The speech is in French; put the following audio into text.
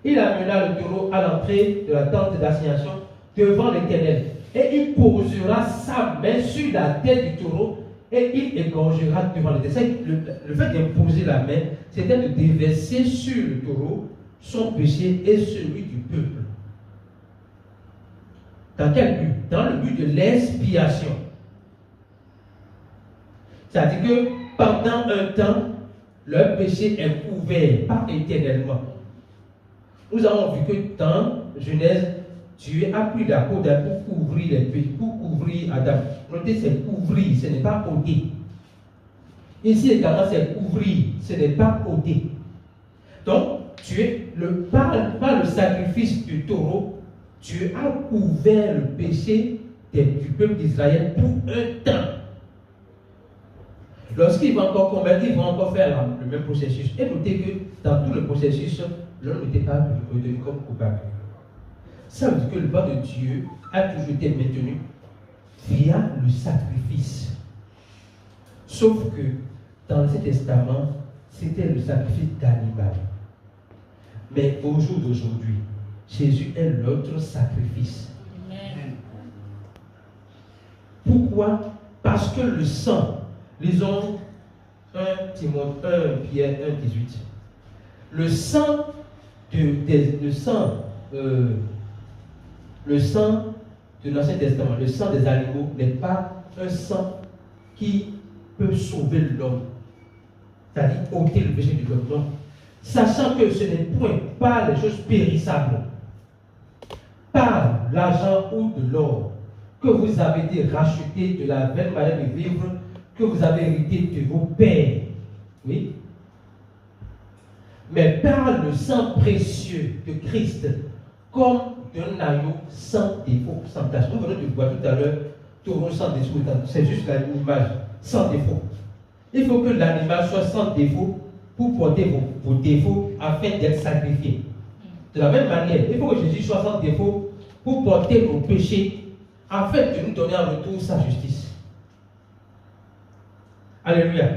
Il amena le taureau à l'entrée de la tente d'assignation devant l'Éternel. Et il posera sa main sur la tête du taureau et il égorgera devant l'Éternel. Le fait d'imposer la main, c'était de déverser sur le taureau son péché et celui du peuple. Dans quel but? Dans le but de l'expiation. C'est-à-dire que pendant un temps, leur péché est couvert, pas éternellement. Nous avons vu que dans Genèse, Dieu a pris la peau d'Adam pour couvrir les péchés, pour couvrir Adam. Notez, c'est couvrir, ce n'est pas ôter. Ici également, c'est couvrir, ce n'est pas ôter. Donc, par le sacrifice du taureau, Dieu a couvert le péché du peuple d'Israël pour un temps. Lorsqu'il va encore commettre, ils vont encore faire le même processus. Et notez que dans tout le processus, l'homme n'était pas retenu comme coupable. Ça veut dire que le plan de Dieu a toujours été maintenu via le sacrifice. Sauf que dans l'Ancien Testament, c'était le sacrifice d'animal. Mais au jour d'aujourd'hui, Jésus est notre sacrifice. Amen. Pourquoi? Parce que le sang, lisons 1 Pierre 1,18. Le sang de l'Ancien Testament, le sang des animaux n'est pas un sang qui peut sauver l'homme, c'est-à-dire ôter le péché de l'homme. Non. Sachant que ce n'est point par les choses périssables, par l'argent ou de l'or, que vous avez été rachetés de la vaine manière de vivre que vous avez hérité de vos pères. Oui. Mais par le sang précieux de Christ, comme d'un agneau sans défaut, sans tache. Nous venons de voir tout à l'heure, taureau sans défaut, c'est juste l'image, sans défaut. Il faut que l'animal soit sans défaut pour porter vos défauts afin d'être sacrifié. De la même manière, il faut que Jésus soit sans défaut pour porter nos péchés afin de nous donner en retour sa justice. Alléluia.